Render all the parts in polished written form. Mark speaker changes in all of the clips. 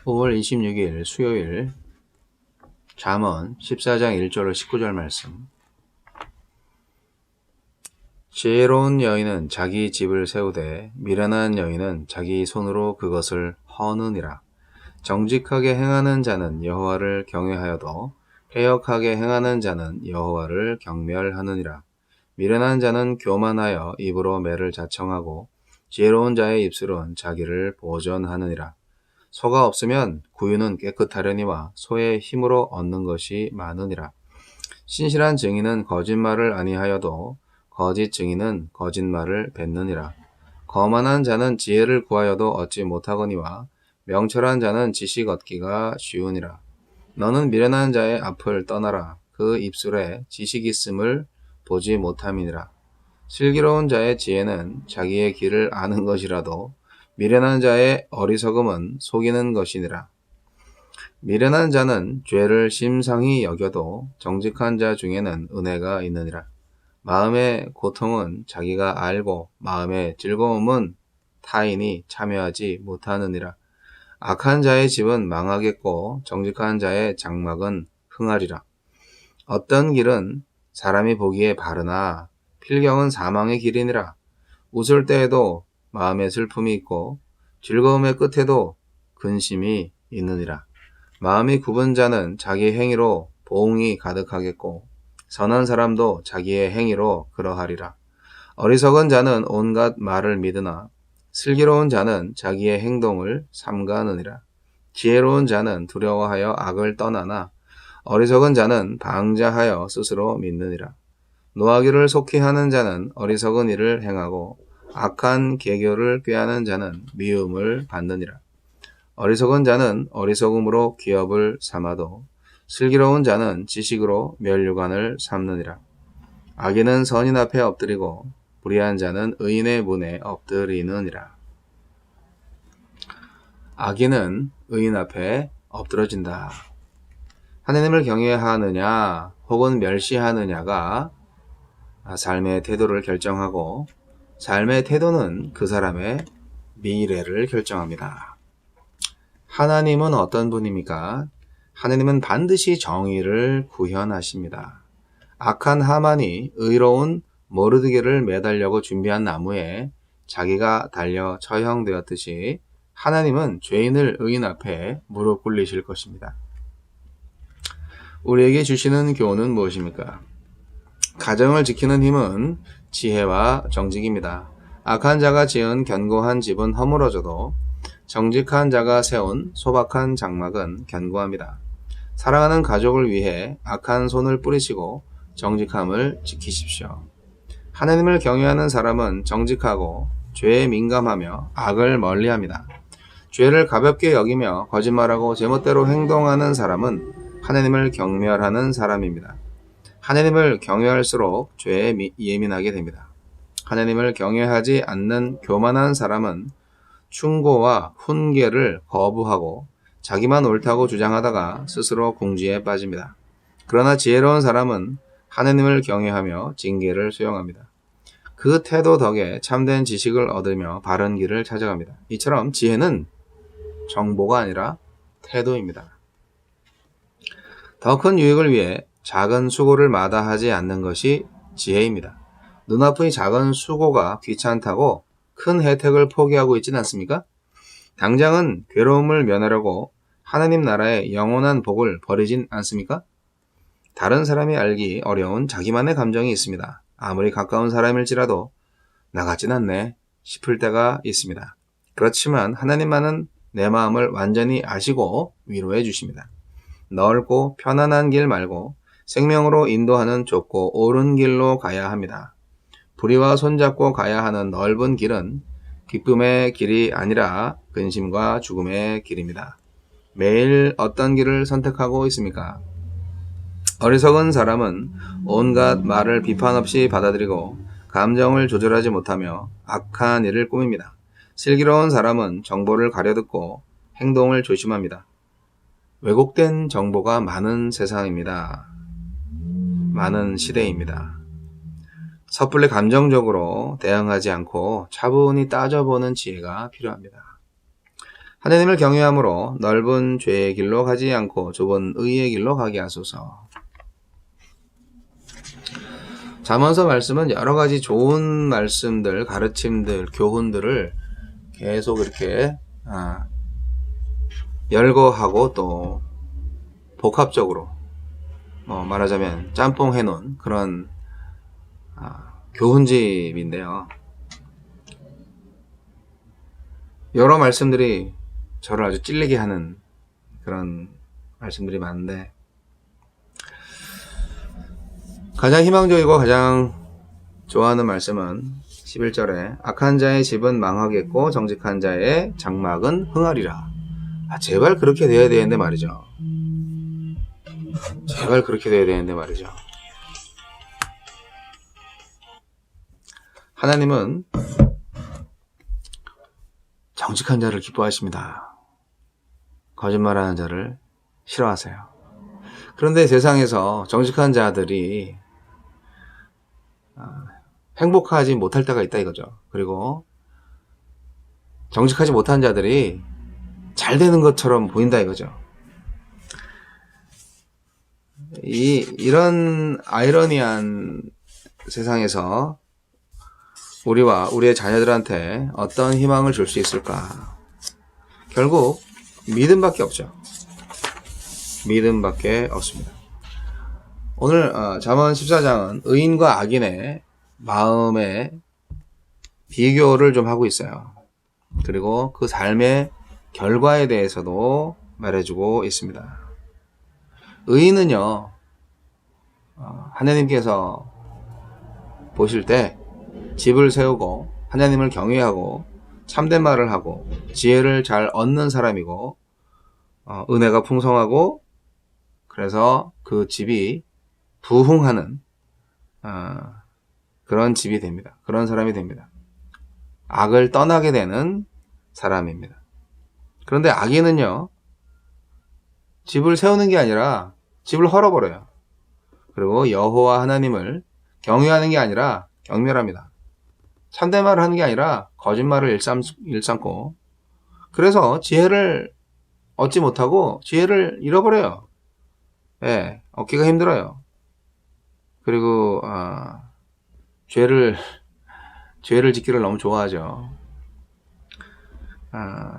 Speaker 1: 5월 26일 수요일 잠언 14장 1절로 19절 말씀. 지혜로운 여인은 자기 집을 세우되 미련한 여인은 자기 손으로 그것을 허느니라. 정직하게 행하는 자는 여호와를 경외하여도 패역하게 행하는 자는 여호와를 경멸하느니라. 미련한 자는 교만하여 입으로 매를 자청하고 지혜로운 자의 입술은 자기를 보전하느니라. 소가 없으면 구유는 깨끗하려니와 소의 힘으로 얻는 것이 많으니라. 신실한 증인은 거짓말을 아니하여도 거짓 증인은 거짓말을 뱉느니라. 거만한 자는 지혜를 구하여도 얻지 못하거니와 명철한 자는 지식 얻기가 쉬우니라. 너는 미련한 자의 앞을 떠나라. 그 입술에 지식 있음을 보지 못함이니라. 슬기로운 자의 지혜는 자기의 길을 아는 것이라도 미련한 자의 어리석음은 속이는 것이니라. 미련한 자는 죄를 심상히 여겨도 정직한 자 중에는 은혜가 있느니라. 마음의 고통은 자기가 알고 마음의 즐거움은 타인이 참여하지 못하느니라. 악한 자의 집은 망하겠고 정직한 자의 장막은 흥하리라. 어떤 길은 사람이 보기에 바르나 필경은 사망의 길이니라. 웃을 때에도 마음에 슬픔이 있고 즐거움의 끝에도 근심이 있느니라. 마음이 굽은 자는 자기 행위로 보응이 가득하겠고 선한 사람도 자기의 행위로 그러하리라. 어리석은 자는 온갖 말을 믿으나 슬기로운 자는 자기의 행동을 삼가느니라. 지혜로운 자는 두려워하여 악을 떠나나 어리석은 자는 방자하여 스스로 믿느니라. 노하기를 속히 하는 자는 어리석은 일을 행하고 악한 계교를 꾀하는 자는 미움을 받느니라. 어리석은 자는 어리석음으로 기업을 삼아도 슬기로운 자는 지식으로 면류관을 삼느니라. 악인은 선인 앞에 엎드리고 불의한 자는 의인의 문에 엎드리느니라. 악인은 의인 앞에 엎드러진다. 하느님을 경외하느냐 혹은 멸시하느냐가 삶의 태도를 결정하고 삶의 태도는 그 사람의 미래를 결정합니다. 하나님은 어떤 분입니까? 하나님은 반드시 정의를 구현하십니다. 악한 하만이 의로운 모르드게를 매달려고 준비한 나무에 자기가 달려 처형되었듯이 하나님은 죄인을 의인 앞에 무릎 꿇리실 것입니다. 우리에게 주시는 교훈은 무엇입니까? 가정을 지키는 힘은 지혜와 정직입니다. 악한 자가 지은 견고한 집은 허물어져도 정직한 자가 세운 소박한 장막은 견고합니다. 사랑하는 가족을 위해 악한 손을 뿌리시고 정직함을 지키십시오. 하나님을 경외하는 사람은 정직하고 죄에 민감하며 악을 멀리합니다. 죄를 가볍게 여기며 거짓말하고 제멋대로 행동하는 사람은 하나님을 경멸하는 사람입니다. 하나님을 경외할수록 죄에 예민하게 됩니다. 하나님을 경외하지 않는 교만한 사람은 충고와 훈계를 거부하고 자기만 옳다고 주장하다가 스스로 궁지에 빠집니다. 그러나 지혜로운 사람은 하나님을 경외하며 징계를 수용합니다. 그 태도 덕에 참된 지식을 얻으며 바른 길을 찾아갑니다. 이처럼 지혜는 정보가 아니라 태도입니다. 더 큰 유익을 위해 작은 수고를 마다하지 않는 것이 지혜입니다. 눈아픈 작은 수고가 귀찮다고 큰 혜택을 포기하고 있지는 않습니까? 당장은 괴로움을 면하려고 하나님 나라의 영원한 복을 버리진 않습니까? 다른 사람이 알기 어려운 자기만의 감정이 있습니다. 아무리 가까운 사람일지라도 나 같진 않네 싶을 때가 있습니다. 그렇지만 하나님만은 내 마음을 완전히 아시고 위로해 주십니다. 넓고 편안한 길 말고 생명으로 인도하는 좁고 옳은 길로 가야 합니다. 불의와 손잡고 가야 하는 넓은 길은 기쁨의 길이 아니라 근심과 죽음의 길입니다. 매일 어떤 길을 선택하고 있습니까? 어리석은 사람은 온갖 말을 비판 없이 받아들이고 감정을 조절하지 못하며 악한 일을 꾸밉니다. 슬기로운 사람은 정보를 가려듣고 행동을 조심합니다. 왜곡된 정보가 많은 세상입니다. 많은 시대입니다. 섣불리 감정적으로 대응하지 않고 차분히 따져보는 지혜가 필요합니다. 하나님을 경외함으로 넓은 죄의 길로 가지 않고 좁은 의의 길로 가게 하소서. 잠언서 말씀은 여러 가지 좋은 말씀들, 가르침들, 교훈들을 계속 이렇게 열거하고 또 복합적으로 말하자면 짬뽕 해놓은 그런 교훈집인데요. 여러 말씀들이 저를 아주 찔리게 하는 그런 말씀들이 많은데, 가장 희망적이고 가장 좋아하는 말씀은 11절에 악한 자의 집은 망하겠고 정직한 자의 장막은 흥하리라. 제발 그렇게 돼야 되는데 말이죠. 제발 그렇게 돼야 되는데 말이죠. 하나님은 정직한 자를 기뻐하십니다. 거짓말하는 자를 싫어하세요. 그런데 세상에서 정직한 자들이 행복하지 못할 때가 있다 이거죠. 그리고 정직하지 못한 자들이 잘 되는 것처럼 보인다 이거죠. 이런 아이러니한 세상에서 우리와 우리의 자녀들한테 어떤 희망을 줄 수 있을까? 결국 믿음밖에 없죠. 믿음밖에 없습니다. 오늘 잠언 14장은 의인과 악인의 마음의 비교를 좀 하고 있어요. 그리고 그 삶의 결과에 대해서도 말해주고 있습니다. 의인은요, 하나님께서 보실 때 집을 세우고 하나님을 경외하고 참된 말을 하고 지혜를 잘 얻는 사람이고 은혜가 풍성하고 그래서 그 집이 부흥하는 그런 집이 됩니다. 그런 사람이 됩니다. 악을 떠나게 되는 사람입니다. 그런데 악인은요, 집을 세우는 게 아니라 집을 헐어버려요. 그리고 여호와 하나님을 경외하는 게 아니라 경멸합니다. 참된 말을 하는 게 아니라 거짓말을 일삼고 그래서 지혜를 얻지 못하고 지혜를 잃어버려요. 예, 얻기가 힘들어요. 그리고 죄를 짓기를 너무 좋아하죠.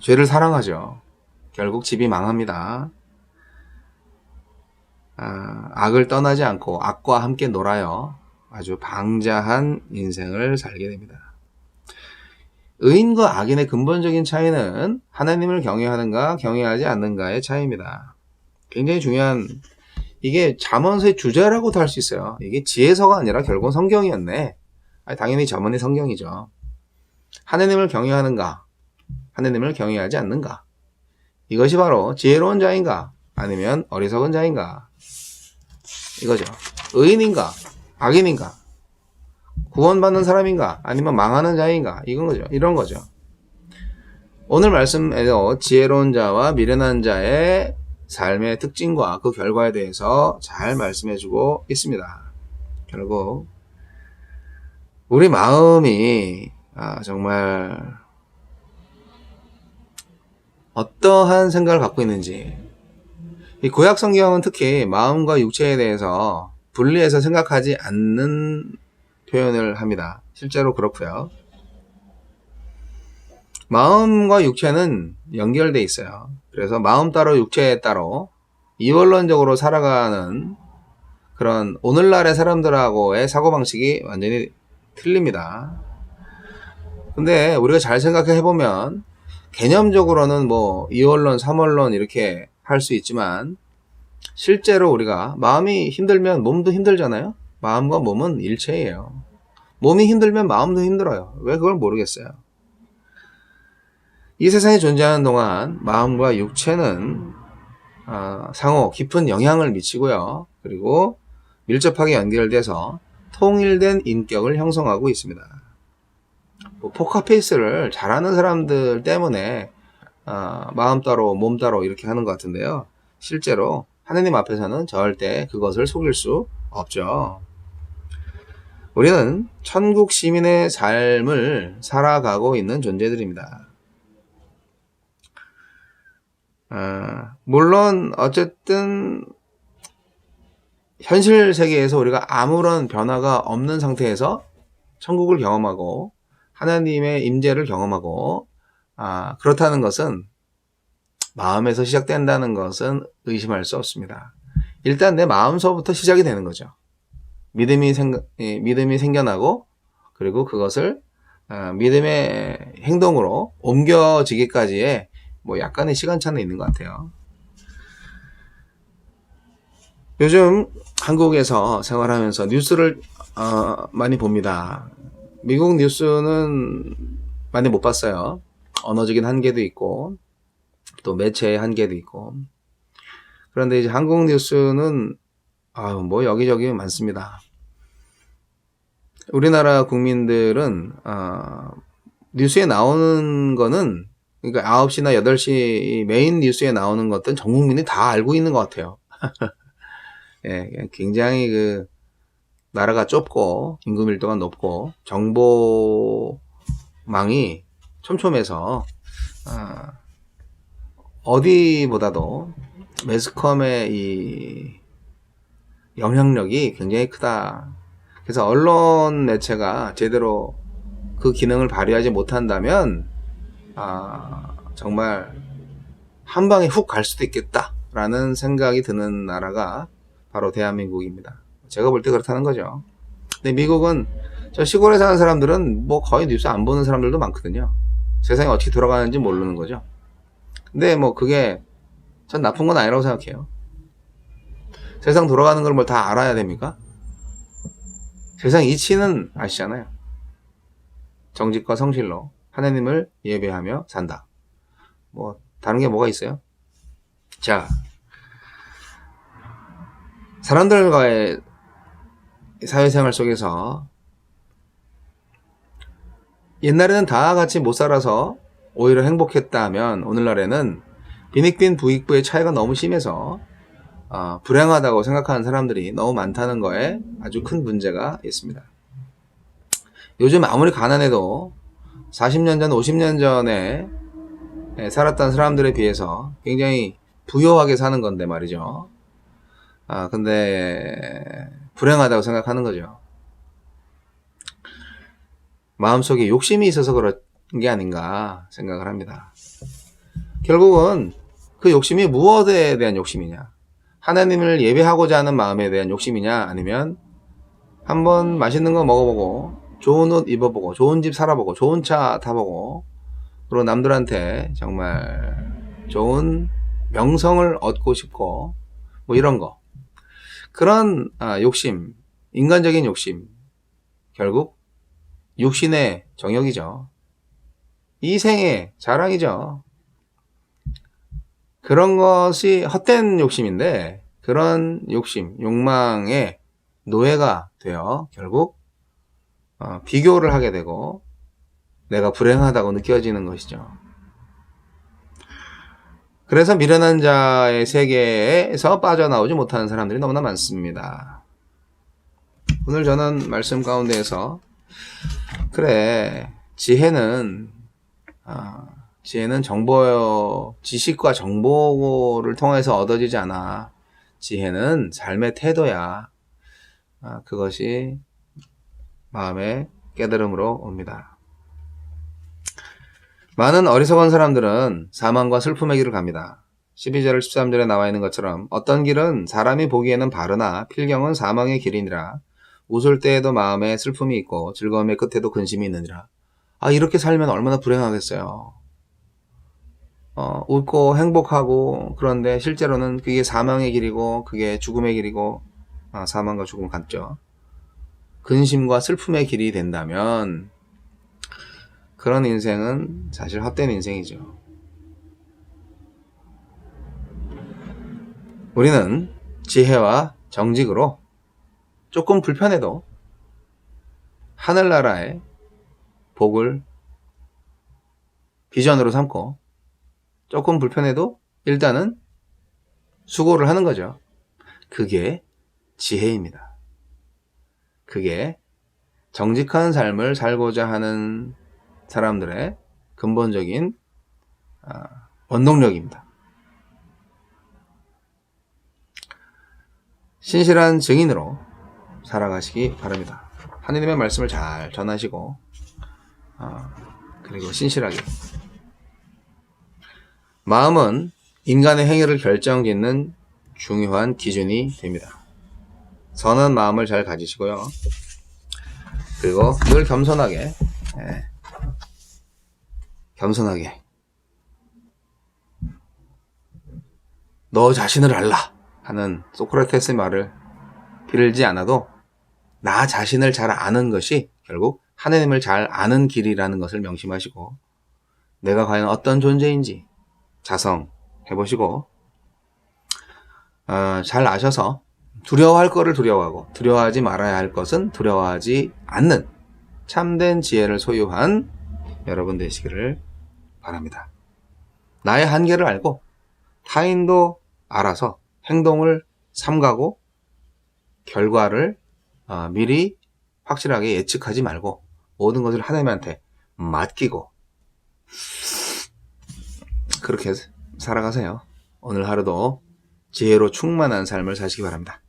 Speaker 1: 죄를 사랑하죠. 결국 집이 망합니다. 악을 떠나지 않고 악과 함께 놀아요. 아주 방자한 인생을 살게 됩니다. 의인과 악인의 근본적인 차이는 하나님을 경외하는가 경외하지 않는가의 차이입니다. 굉장히 중요한, 이게 잠언서의 주제라고도 할 수 있어요. 이게 지혜서가 아니라 결국은 성경이었네. 당연히 잠언이 성경이죠. 하나님을 경외하는가 하나님을 경외하지 않는가, 이것이 바로 지혜로운 자인가 아니면 어리석은 자인가 이거죠. 의인인가 악인인가, 구원받는 사람인가 아니면 망하는 자인가, 이런 거죠. 오늘 말씀에서 지혜로운 자와 미련한 자의 삶의 특징과 그 결과에 대해서 잘 말씀해주고 있습니다. 결국 우리 마음이 정말 어떠한 생각을 갖고 있는지, 이 구약 성경은 특히 마음과 육체에 대해서 분리해서 생각하지 않는 표현을 합니다. 실제로 그렇고요. 마음과 육체는 연결돼 있어요. 그래서 마음 따로 육체 따로 이원론적으로 살아가는 그런 오늘날의 사람들하고의 사고방식이 완전히 틀립니다. 근데 우리가 잘 생각해 보면 개념적으로는 뭐 이원론, 삼원론 이렇게 할 수 있지만 실제로 우리가 마음이 힘들면 몸도 힘들잖아요. 마음과 몸은 일체예요. 몸이 힘들면 마음도 힘들어요. 왜 그걸 모르겠어요. 이 세상에 존재하는 동안 마음과 육체는 상호 깊은 영향을 미치고요. 그리고 밀접하게 연결돼서 통일된 인격을 형성하고 있습니다. 포커페이스를 잘하는 사람들 때문에 마음 따로 몸 따로 이렇게 하는 것 같은데요. 실제로 하나님 앞에서는 절대 그것을 속일 수 없죠. 우리는 천국 시민의 삶을 살아가고 있는 존재들입니다. 물론 어쨌든 현실 세계에서 우리가 아무런 변화가 없는 상태에서 천국을 경험하고 하나님의 임재를 경험하고 그렇다는 것은 마음에서 시작된다는 것은 의심할 수 없습니다. 일단 내 마음서부터 시작이 되는 거죠. 믿음이 생겨나고 그리고 그것을 믿음의 행동으로 옮겨지기까지의 뭐 약간의 시간차는 있는 것 같아요. 요즘 한국에서 생활하면서 뉴스를 많이 봅니다. 미국 뉴스는 많이 못 봤어요. 언어적인 한계도 있고 또 매체의 한계도 있고. 그런데 이제 한국 뉴스는 뭐 여기저기 많습니다. 우리나라 국민들은 뉴스에 나오는 거는, 그러니까 9시나 8시 메인 뉴스에 나오는 것들은 전 국민이 다 알고 있는 것 같아요. 예, 굉장히 나라가 좁고 인구 밀도가 높고 정보망이 촘촘해서 어디보다도 매스컴의 이 영향력이 굉장히 크다. 그래서 언론 매체가 제대로 그 기능을 발휘하지 못한다면 정말 한 방에 훅 갈 수도 있겠다라는 생각이 드는 나라가 바로 대한민국입니다. 제가 볼 때 그렇다는 거죠. 근데 미국은 저 시골에 사는 사람들은 뭐 거의 뉴스 안 보는 사람들도 많거든요. 세상이 어떻게 돌아가는지 모르는 거죠. 근데 뭐 그게 전 나쁜 건 아니라고 생각해요. 세상 돌아가는 걸 뭘 다 알아야 됩니까? 세상 이치는 아시잖아요. 정직과 성실로 하나님을 예배하며 산다. 뭐 다른 게 뭐가 있어요? 자, 사람들과의 사회생활 속에서 옛날에는 다 같이 못 살아서 오히려 행복했다면 오늘날에는 빈익빈 부익부의 차이가 너무 심해서 불행하다고 생각하는 사람들이 너무 많다는 거에 아주 큰 문제가 있습니다. 요즘 아무리 가난해도 40년 전, 50년 전에 살았던 사람들에 비해서 굉장히 부유하게 사는 건데 말이죠. 근데 불행하다고 생각하는 거죠. 마음속에 욕심이 있어서 그런 게 아닌가 생각을 합니다. 결국은 그 욕심이 무엇에 대한 욕심이냐? 하나님을 예배하고자 하는 마음에 대한 욕심이냐? 아니면 한번 맛있는 거 먹어보고 좋은 옷 입어보고 좋은 집 살아보고 좋은 차 타보고 그리고 남들한테 정말 좋은 명성을 얻고 싶고 뭐 이런 거, 그런 욕심, 인간적인 욕심, 결국 육신의 정욕이죠. 이생의 자랑이죠. 그런 것이 헛된 욕심인데 그런 욕심, 욕망의 노예가 되어 결국 비교를 하게 되고 내가 불행하다고 느껴지는 것이죠. 그래서 미련한 자의 세계에서 빠져나오지 못하는 사람들이 너무나 많습니다. 오늘 저는 말씀 가운데에서 그래, 지혜는 지식과 정보를 통해서 얻어지지 않아. 지혜는 삶의 태도야. 그것이 마음의 깨달음으로 옵니다. 많은 어리석은 사람들은 사망과 슬픔의 길을 갑니다. 12절 13절에 나와 있는 것처럼 어떤 길은 사람이 보기에는 바르나 필경은 사망의 길이니라. 웃을 때에도 마음에 슬픔이 있고 즐거움의 끝에도 근심이 있느니라. 이렇게 살면 얼마나 불행하겠어요. 웃고 행복하고 그런데 실제로는 그게 사망의 길이고 그게 죽음의 길이고 사망과 죽음 같죠. 근심과 슬픔의 길이 된다면 그런 인생은 사실 헛된 인생이죠. 우리는 지혜와 정직으로 조금 불편해도 하늘나라의 복을 비전으로 삼고 조금 불편해도 일단은 수고를 하는 거죠. 그게 지혜입니다. 그게 정직한 삶을 살고자 하는 사람들의 근본적인 원동력입니다. 신실한 증인으로 살아가시기 바랍니다. 하느님의 말씀을 잘 전하시고 그리고 신실하게. 마음은 인간의 행위를 결정짓는 중요한 기준이 됩니다. 선한 마음을 잘 가지시고요. 그리고 늘 겸손하게 너 자신을 알라 하는 소크라테스의 말을 빌지 않아도 나 자신을 잘 아는 것이 결국 하느님을 잘 아는 길이라는 것을 명심하시고 내가 과연 어떤 존재인지 자성해보시고 잘 아셔서 두려워할 거를 두려워하고 두려워하지 말아야 할 것은 두려워하지 않는 참된 지혜를 소유한 여러분 되시기를 바랍니다. 나의 한계를 알고 타인도 알아서 행동을 삼가고 결과를 미리 확실하게 예측하지 말고 모든 것을 하나님한테 맡기고 그렇게 살아가세요. 오늘 하루도 지혜로 충만한 삶을 사시기 바랍니다.